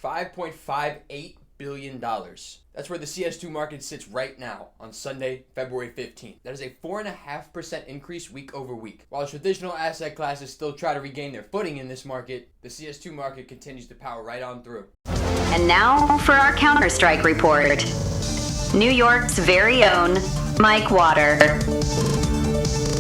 $5.58 billion. That's where the CS2 market sits right now on Sunday, February 15th. That is a 4.5% increase week over week. While traditional asset classes still try to regain their footing in this market, the CS2 market continues to power right on through. And now for our Counter-Strike report. New York's very own Mike Water.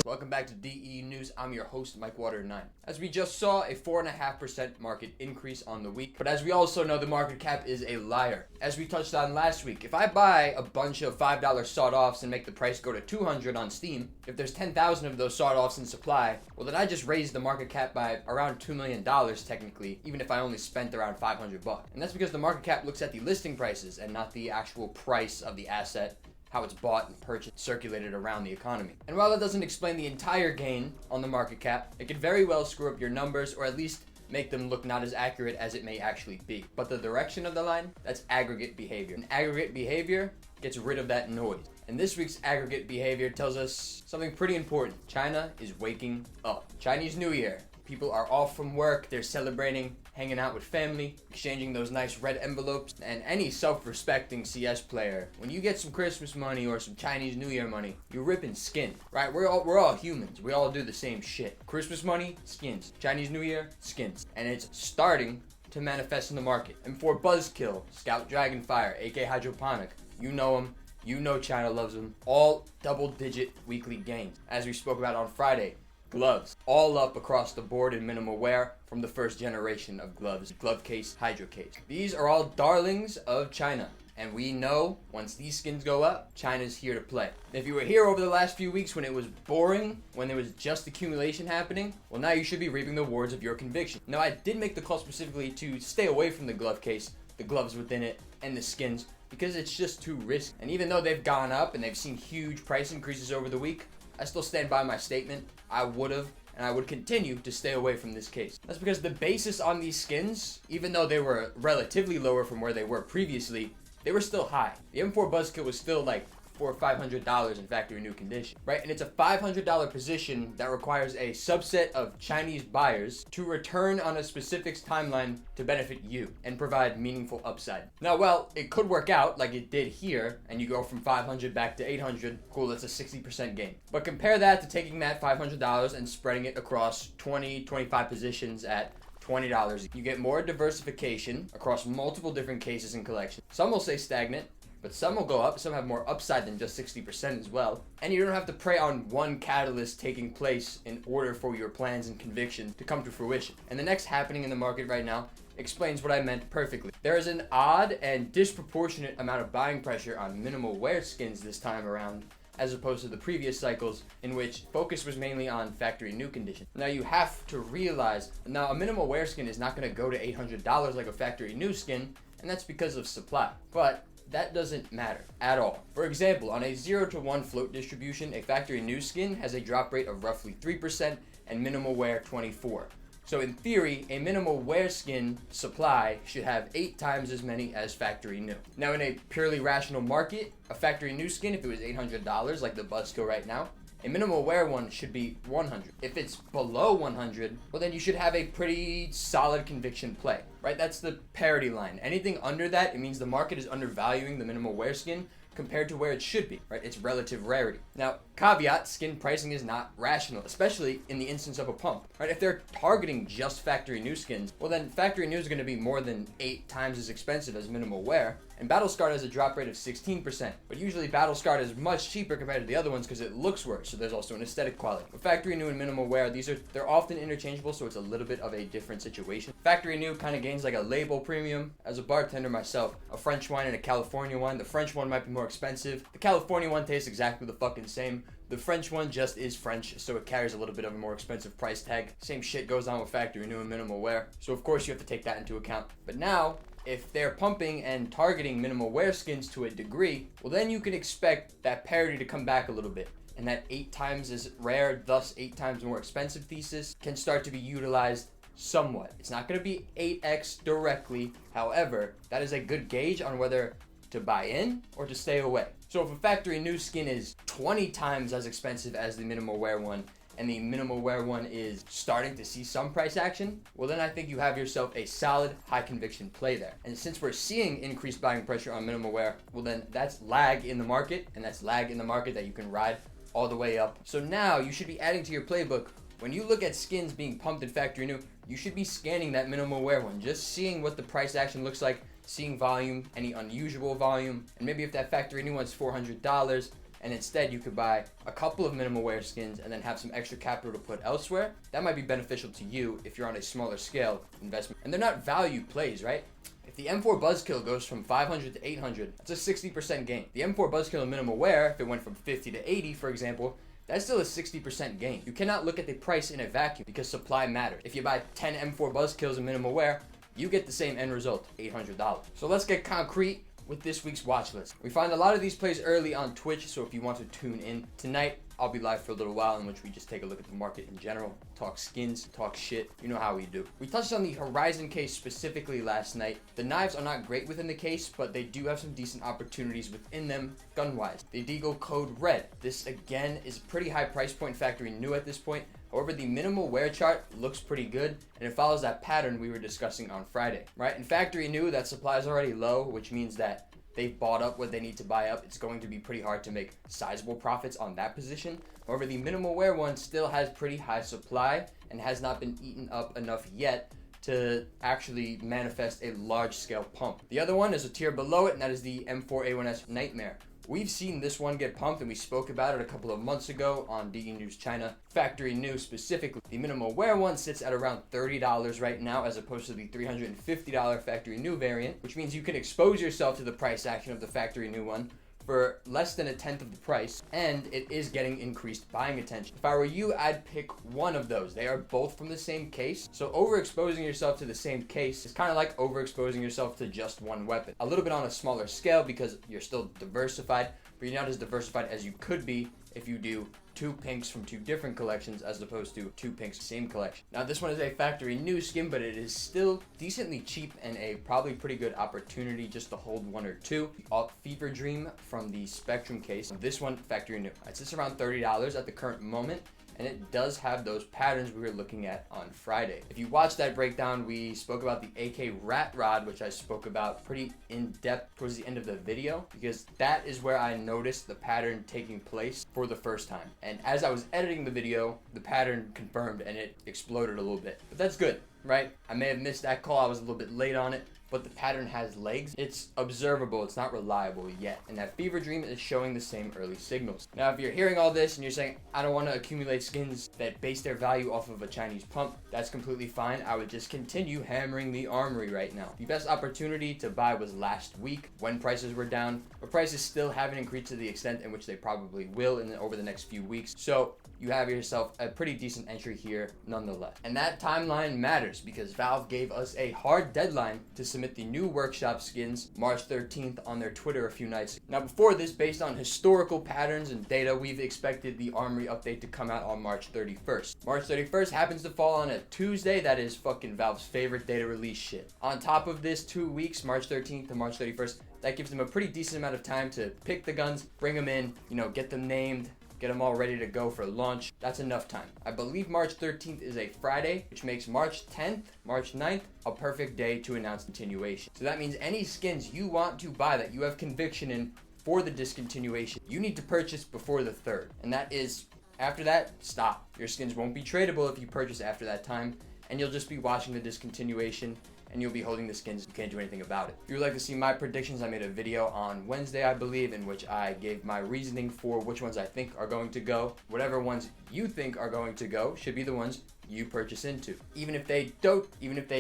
Welcome back to DE News. I'm your host, Mike Water 9. As we just saw, a 4.5% market increase on the week. But as we also know, the market cap is a liar. As we touched on last week, if I buy a bunch of $5 sawed-offs and make the price go to $200 on Steam, if there's 10,000 of those sawed-offs in supply, well then I just raised the market cap by around $2 million technically, even if I only spent around $500. And that's because the market cap looks at the listing prices and not the actual price of the asset, how it's bought and purchased, circulated around the economy. And while that doesn't explain the entire gain on the market cap, it could very well screw up your numbers or at least make them look not as accurate as it may actually be. But the direction of the line, that's aggregate behavior. And aggregate behavior gets rid of that noise. And this week's aggregate behavior tells us something pretty important. China is waking up. Chinese New Year. People are off from work, they're celebrating, hanging out with family, exchanging those nice red envelopes. And any self-respecting CS player, when you get some Christmas money or some Chinese New Year money, you're ripping skin, right? We're all humans. We all do the same shit. Christmas money, skins. Chinese New Year, skins. And it's starting to manifest in the market. And for Buzzkill, Scout Dragonfire, aka Hydroponic, you know him. You know China loves them. All double-digit weekly gains. As we spoke about on Friday, gloves, all up across the board in minimal wear from the first generation of gloves, glove case, hydro case. These are all darlings of China. And we know once these skins go up, China's here to play. If you were here over the last few weeks when it was boring, when there was just accumulation happening, well now you should be reaping the rewards of your conviction. Now I did make the call specifically to stay away from the glove case, the gloves within it, and the skins, because it's just too risky. And even though they've gone up and they've seen huge price increases over the week, I still stand by my statement. I would have, and I would continue to stay away from this case. That's because the basis on these skins, even though they were relatively lower from where they were previously, they were still high. The M4 Buzzkill was still like $400 or $500 in factory new condition, right? And it's a $500 position that requires a subset of Chinese buyers to return on a specific timeline to benefit you and provide meaningful upside. Now, well, it could work out like it did here, and you go from 500 back to 800. Cool, that's a 60% gain. But compare that to taking that $500 and spreading it across 25 positions at $20. You get more diversification across multiple different cases and collections. Some will say stagnant, but some will go up, some have more upside than just 60% as well. And you don't have to prey on one catalyst taking place in order for your plans and convictions to come to fruition. And the next happening in the market right now explains what I meant perfectly. There is an odd and disproportionate amount of buying pressure on minimal wear skins this time around, as opposed to the previous cycles in which focus was mainly on factory new condition. Now you have to realize, now a minimal wear skin is not going to go to $800 like a factory new skin, and that's because of supply. But that doesn't matter at all. For example, on a 0 to 1 float distribution, a factory new skin has a drop rate of roughly 3% and minimal wear 24%. So in theory, a minimal wear skin supply should have 8 times as many as factory new. Now in a purely rational market, a factory new skin, if it was $800 like the Buzzkill right now, a minimal wear one should be 100. If it's below 100, well then you should have a pretty solid conviction play, right? That's the parity line. Anything under that, it means the market is undervaluing the minimal wear skin compared to where it should be, right? It's relative rarity. Now, caveat, skin pricing is not rational, especially in the instance of a pump, right? If they're targeting just factory new skins, well then factory new is going to be more than 8 times as expensive as minimal wear. And Battle Scarred has a drop rate of 16%, but usually Battle Scarred is much cheaper compared to the other ones because it looks worse, so there's also an aesthetic quality. But Factory New and Minimal Wear, they're often interchangeable, so it's a little bit of a different situation. Factory New kind of gains like a label premium. As a bartender myself, a French wine and a California wine, the French one might be more expensive. The California one tastes exactly the fucking same. The French one just is French, so it carries a little bit of a more expensive price tag. Same shit goes on with Factory New and Minimal Wear, so of course you have to take that into account. But now, if they're pumping and targeting minimal wear skins to a degree, well then you can expect that parity to come back a little bit. And that 8 times as rare, thus 8 times more expensive thesis can start to be utilized somewhat. It's not going to be 8x directly. However, that is a good gauge on whether to buy in or to stay away. So if a factory new skin is 20 times as expensive as the minimal wear one, and the minimal wear one is starting to see some price action, well then I think you have yourself a solid high conviction play there. And since we're seeing increased buying pressure on minimal wear, well then that's lag in the market, and that's lag in the market that you can ride all the way up. So now you should be adding to your playbook. When you look at skins being pumped in factory new, you should be scanning that minimal wear one, just seeing what the price action looks like, seeing volume, any unusual volume, and maybe if that factory new one's $400, and instead you could buy a couple of minimal wear skins and then have some extra capital to put elsewhere, that might be beneficial to you if you're on a smaller scale investment. And they're not value plays, right? If the M4 Buzzkill goes from 500 to 800, that's a 60% gain. The M4 Buzzkill in minimal wear, if it went from 50 to 80, for example, that's still a 60% gain. You cannot look at the price in a vacuum because supply matters. If you buy 10 M4 Buzzkills in minimal wear, you get the same end result, $800. So let's get concrete with this week's watch list. We find a lot of these plays early on Twitch, so if you want to tune in tonight, I'll be live for a little while in which we just take a look at the market in general, talk skins, talk shit. You know how we do. We touched on the Horizon case specifically last night. The knives are not great within the case, but they do have some decent opportunities within them gun-wise. The Deagle Code Red. This again is a pretty high price point factory new at this point. However, the minimal wear chart looks pretty good, and it follows that pattern we were discussing on Friday, right? In factory new, that supply is already low, which means that they've bought up what they need to buy up. It's going to be pretty hard to make sizable profits on that position. However, the minimal wear one still has pretty high supply and has not been eaten up enough yet to actually manifest a large scale pump. The other one is a tier below it, and that is the M4A1S Nightmare. We've seen this one get pumped, and we spoke about it a couple of months ago on DE News China. Factory new specifically. The minimal wear one sits at around $30 right now, as opposed to the $350 factory new variant, which means you can expose yourself to the price action of the factory new one for less than a tenth of the price, and it is getting increased buying attention. If I were you, I'd pick one of those. They are both from the same case, so overexposing yourself to the same case is kind of like overexposing yourself to just one weapon. A little bit on a smaller scale because you're still diversified, but you're not as diversified as you could be if you do two pinks from two different collections as opposed to two pinks same collection. Now this one is a factory new skin, but it is still decently cheap and a probably pretty good opportunity just to hold one or two. The Alt Fever Dream from the Spectrum case. This one factory new. It sits around $30 at the current moment, and it does have those patterns we were looking at on Friday. If you watched that breakdown, we spoke about the AK Rat Rod, which I spoke about pretty in depth towards the end of the video, because that is where I noticed the pattern taking place for the first time. And as I was editing the video, the pattern confirmed and it exploded a little bit. But that's good, right? I may have missed that call, I was a little bit late on it, but the pattern has legs. It's observable, it's not reliable yet. And that Fever Dream is showing the same early signals. Now, if you're hearing all this and you're saying, I don't want to accumulate skins that base their value off of a Chinese pump, that's completely fine. I would just continue hammering the Armory right now. The best opportunity to buy was last week when prices were down, but prices still haven't increased to the extent in which they probably will over the next few weeks. So you have yourself a pretty decent entry here nonetheless. And that timeline matters because Valve gave us a hard deadline to submit the new workshop skins March 13th on their Twitter a few nights ago. Now before this, based on historical patterns and data, we've expected the Armory update to come out on March 31st. March 31st happens to fall on a Tuesday. That is fucking Valve's favorite data release shit. On top of this, 2 weeks, March 13th to March 31st, that gives them a pretty decent amount of time to pick the guns, bring them in, get them named, get them all ready to go for launch. That's enough time. I believe March 13th is a Friday, which makes March 10th, March 9th, a perfect day to announce continuation. So that means any skins you want to buy that you have conviction in for the discontinuation, you need to purchase before the 3rd. And that is, after that, stop. Your skins won't be tradable if you purchase after that time, and you'll just be watching the discontinuation and you'll be holding the skins. You can't do anything about it. If you would like to see my predictions, I made a video on Wednesday, I believe, in which I gave my reasoning for which ones I think are going to go. Whatever ones you think are going to go should be the ones you purchase into. Even if they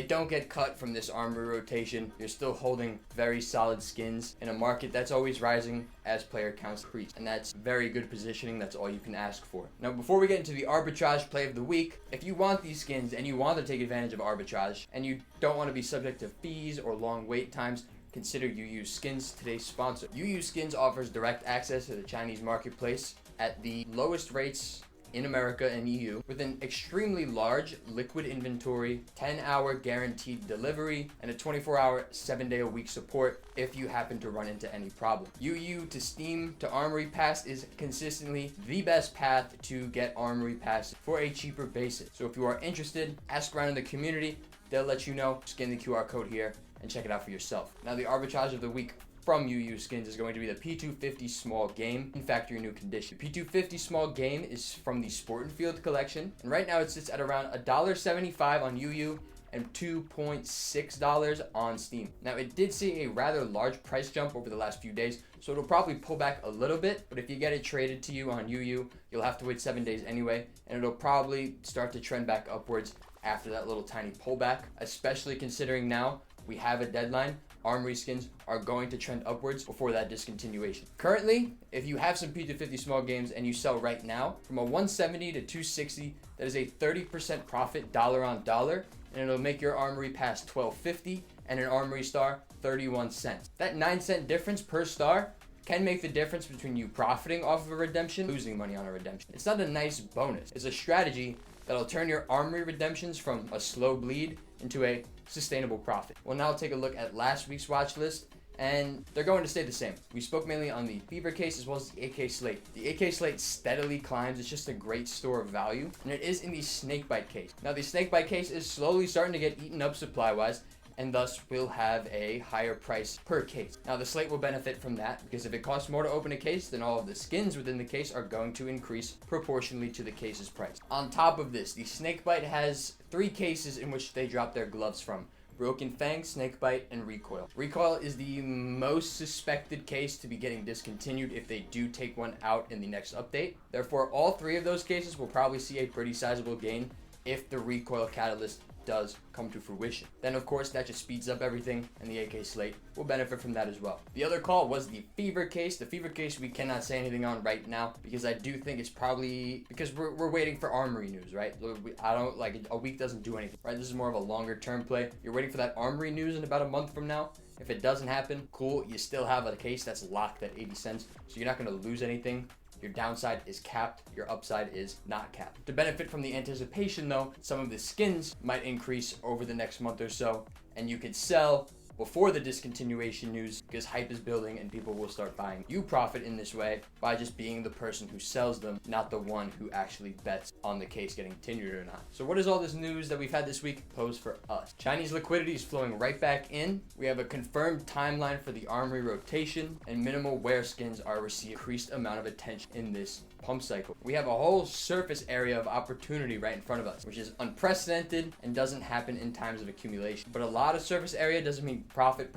don't get cut from this Armory rotation, you're still holding very solid skins in a market that's always rising as player counts increase. And that's very good positioning. That's all you can ask for. Now, before we get into the arbitrage play of the week, if you want these skins and you want to take advantage of arbitrage and you don't want to be subject to fees or long wait times, consider UUSkins, today's sponsor. UUSkins offers direct access to the Chinese marketplace at the lowest rates in America and EU with an extremely large liquid inventory, 10-hour guaranteed delivery, and a 24-hour, 7-day-a-week support if you happen to run into any problem. UU to Steam to Armory Pass is consistently the best path to get Armory Pass for a cheaper basis. So if you are interested, ask around in the community. They'll let you know. Scan the QR code here and check it out for yourself. Now, the arbitrage of the week from UUSkins is going to be the P250 small game in factory new condition. The P250 small game is from the Sport and Field collection, and right now it sits at around $1.75 on UU and $2.6 on Steam. Now, it did see a rather large price jump over the last few days, so it'll probably pull back a little bit, but if you get it traded to you on UU, you'll have to wait 7 days anyway, and it'll probably start to trend back upwards after that little tiny pullback, especially considering now we have a deadline. Armory skins are going to trend upwards before that discontinuation. Currently, if you have some P250 small games and you sell right now, from a 170 to 260, that is a 30% profit dollar on dollar, and it'll make your Armory Pass $12.50 and an Armory Star 31 cents. That 9-cent difference per star can make the difference between you profiting off of a redemption, losing money on a redemption. It's not a nice bonus. It's a strategy that'll turn your Armory redemptions from a slow bleed into a sustainable profit. We'll now take a look at last week's watch list, and they're going to stay the same. We spoke mainly on the Fever case as well as the AK Slate. The AK Slate steadily climbs. It's just a great store of value, and it is in the Snakebite case. Now, the Snakebite case is slowly starting to get eaten up supply-wise, and thus will have a higher price per case. Now, the Slate will benefit from that because if it costs more to open a case, then all of the skins within the case are going to increase proportionally to the case's price. On top of this, the Snakebite has 3 cases in which they drop their gloves from: Broken Fang, Snakebite, and Recoil. Recoil is the most suspected case to be getting discontinued if they do take one out in the next update. Therefore, all 3 of those cases will probably see a pretty sizable gain if the Recoil catalyst does come to fruition. Then of course that just speeds up everything, and the AK Slate will benefit from that as well. The other call was the Fever case. The Fever case we cannot say anything on right now because I do think it's probably because we're waiting for Armory news, right? I don't like a week doesn't do anything, right? This is more of a longer term play. You're waiting for that Armory news in about a month from now. If it doesn't happen, cool, you still have a case that's locked at 80 cents, so you're not going to lose anything. Your downside is capped, your upside is not capped. To benefit from the anticipation though, some of the skins might increase over the next month or so, and you could sell before the discontinuation news because hype is building and people will start buying. You profit in this way by just being the person who sells them, not the one who actually bets on the case getting continued or not. So what does all this news that we've had this week pose for us? Chinese liquidity is flowing right back in. We have a confirmed timeline for the Armory rotation, and minimal wear skins are receiving increased amount of attention in this pump cycle. We have a whole surface area of opportunity right in front of us, which is unprecedented and doesn't happen in times of accumulation. But a lot of surface area doesn't mean profit,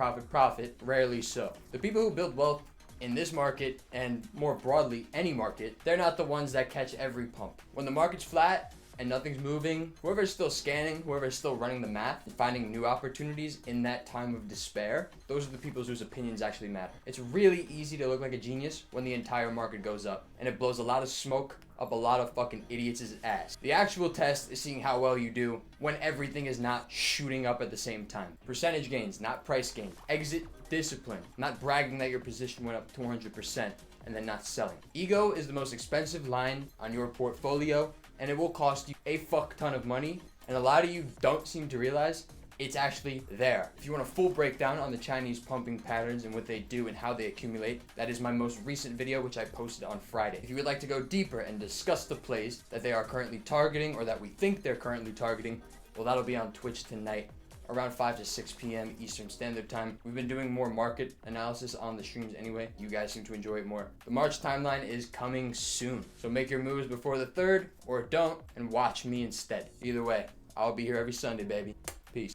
rarely so. The people who build wealth in this market, and more broadly any market, they're not the ones that catch every pump. When the market's flat and nothing's moving, whoever's still scanning, whoever's still running the math and finding new opportunities in that time of despair, those are the people whose opinions actually matter. It's really easy to look like a genius when the entire market goes up, and it blows a lot of smoke up a lot of fucking idiots' ass. The actual test is seeing how well you do when everything is not shooting up at the same time. Percentage gains, not price gains. Exit discipline, not bragging that your position went up 200% and then not selling. Ego is the most expensive line on your portfolio, and it will cost you a fuck ton of money, and a lot of you don't seem to realize it's actually there. If you want a full breakdown on the Chinese pumping patterns and what they do and how they accumulate, that is my most recent video, which I posted on Friday. If you would like to go deeper and discuss the plays that they are currently targeting or that we think they're currently targeting, well, that'll be on Twitch tonight around 5 to 6 p.m. Eastern Standard Time. We've been doing more market analysis on the streams anyway. You guys seem to enjoy it more. The March timeline is coming soon, so make your moves before the 3rd or don't and watch me instead. Either way, I'll be here every Sunday, baby. Peace.